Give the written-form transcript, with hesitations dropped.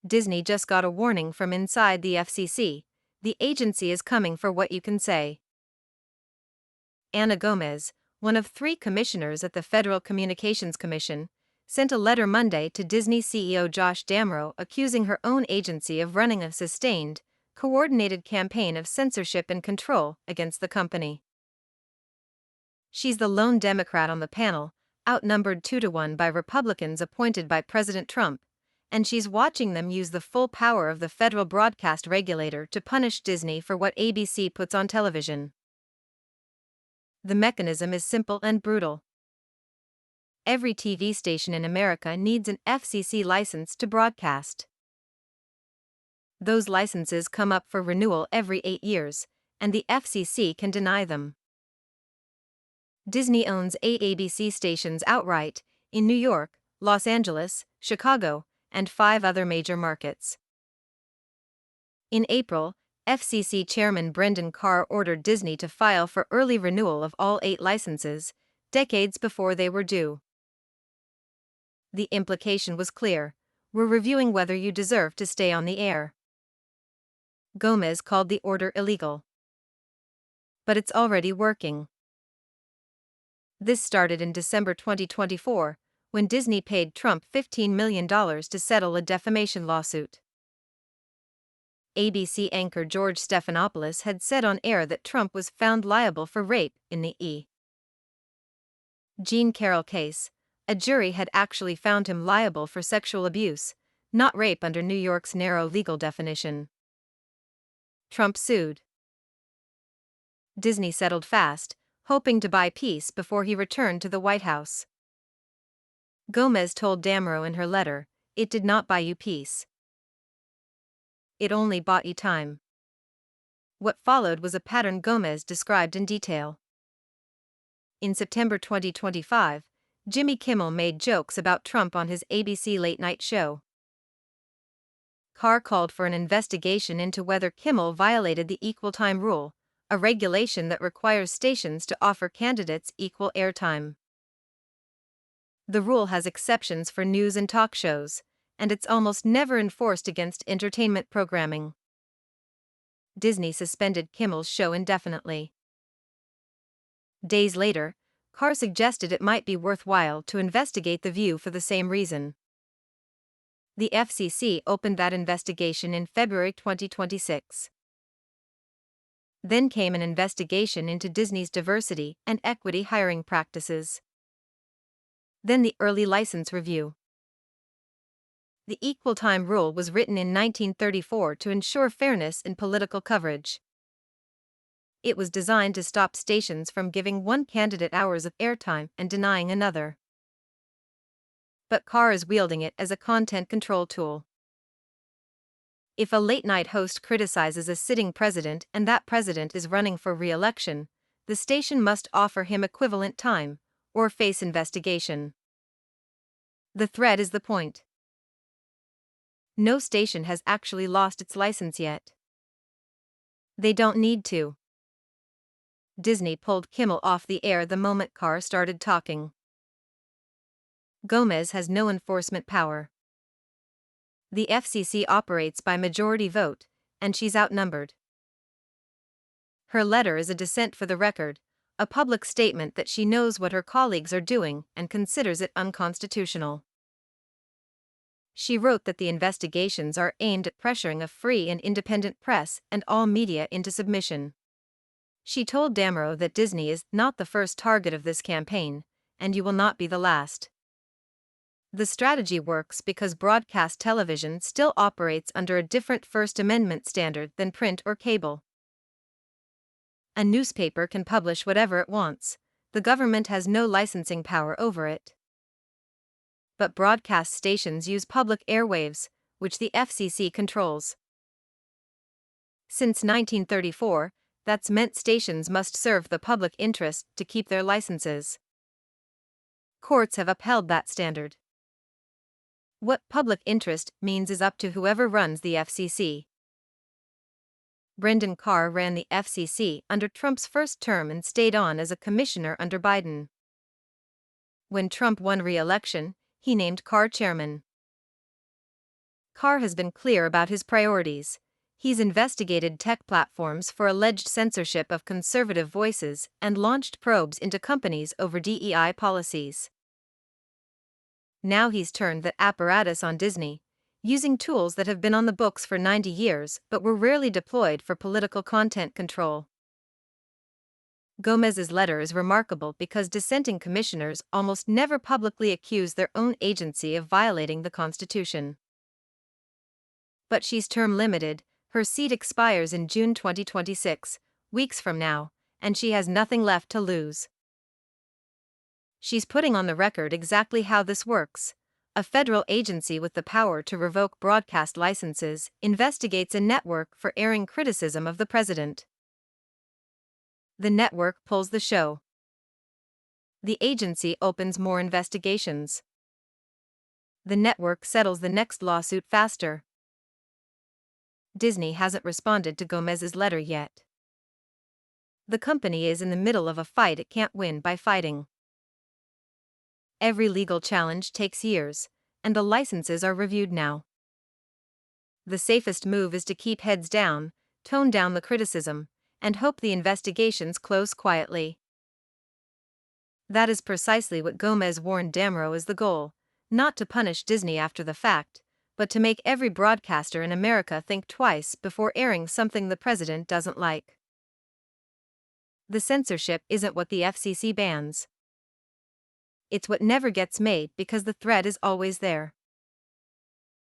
Disney just got a warning from inside the FCC. The agency is coming for what you can say. Ana Gomez, one of 3 commissioners at the Federal Communications Commission, sent a letter Monday to Disney CEO Josh D'Amaro accusing her own agency of running a sustained, coordinated campaign of censorship and control against the company. She's the lone Democrat on the panel, outnumbered 2-1 by Republicans appointed by President Trump, and she's watching them use the full power of the federal broadcast regulator to punish Disney for what ABC puts on television. The mechanism is simple and brutal. Every TV station in America needs an FCC license to broadcast. Those licenses come up for renewal every 8 years, and the FCC can deny them. Disney owns 8 ABC stations outright, in New York, Los Angeles, Chicago, and 5 other major markets. In April, FCC Chairman Brendan Carr ordered Disney to file for early renewal of all 8 licenses, decades before they were due. The implication was clear: we're reviewing whether you deserve to stay on the air. Gomez called the order illegal. But it's already working. This started in December 2024, when Disney paid Trump $15 million to settle a defamation lawsuit. ABC anchor George Stephanopoulos had said on air that Trump was found liable for rape in the E. Jean Carroll case. A jury had actually found him liable for sexual abuse, not rape under New York's narrow legal definition. Trump sued. Disney settled fast, hoping to buy peace before he returned to the White House. Gomez told D'Amaro in her letter, "It did not buy you peace. It only bought you time." What followed was a pattern Gomez described in detail. In September 2025, Jimmy Kimmel made jokes about Trump on his ABC late-night show. Carr called for an investigation into whether Kimmel violated the equal time rule, a regulation that requires stations to offer candidates equal airtime. The rule has exceptions for news and talk shows, and it's almost never enforced against entertainment programming. Disney suspended Kimmel's show indefinitely. Days later, Carr suggested it might be worthwhile to investigate The View for the same reason. The FCC opened that investigation in February 2026. Then came an investigation into Disney's diversity and equity hiring practices. Then the early license review. The equal time rule was written in 1934 to ensure fairness in political coverage. It was designed to stop stations from giving one candidate hours of airtime and denying another. But Carr is wielding it as a content control tool. If a late-night host criticizes a sitting president and that president is running for re-election, the station must offer him equivalent time, or face investigation. The thread is the point. No station has actually lost its license yet. They don't need to. Disney pulled Kimmel off the air the moment Carr started talking. Gomez has no enforcement power. The FCC operates by majority vote, and she's outnumbered. Her letter is a dissent for the record, a public statement that she knows what her colleagues are doing and considers it unconstitutional. She wrote that the investigations are aimed at pressuring a free and independent press and all media into submission. She told D'Amaro that Disney is not the first target of this campaign, and you will not be the last. The strategy works because broadcast television still operates under a different First Amendment standard than print or cable. A newspaper can publish whatever it wants, the government has no licensing power over it. But broadcast stations use public airwaves, which the FCC controls. Since 1934, that's meant stations must serve the public interest to keep their licenses. Courts have upheld that standard. What public interest means is up to whoever runs the FCC. Brendan Carr ran the FCC under Trump's first term and stayed on as a commissioner under Biden. When Trump won re-election, he named Carr chairman. Carr has been clear about his priorities. He's investigated tech platforms for alleged censorship of conservative voices and launched probes into companies over DEI policies. Now he's turned that apparatus on Disney, using tools that have been on the books for 90 years but were rarely deployed for political content control. Gomez's letter is remarkable because dissenting commissioners almost never publicly accuse their own agency of violating the Constitution. But she's term limited, her seat expires in June 2026, weeks from now, and she has nothing left to lose. She's putting on the record exactly how this works. A federal agency with the power to revoke broadcast licenses investigates a network for airing criticism of the president. The network pulls the show. The agency opens more investigations. The network settles the next lawsuit faster. Disney hasn't responded to Gomez's letter yet. The company is in the middle of a fight it can't win by fighting. Every legal challenge takes years, and the licenses are reviewed now. The safest move is to keep heads down, tone down the criticism, and hope the investigations close quietly. That is precisely what Gomez warned Damrow is the goal, not to punish Disney after the fact, but to make every broadcaster in America think twice before airing something the president doesn't like. The censorship isn't what the FCC bans. It's what never gets made because the threat is always there.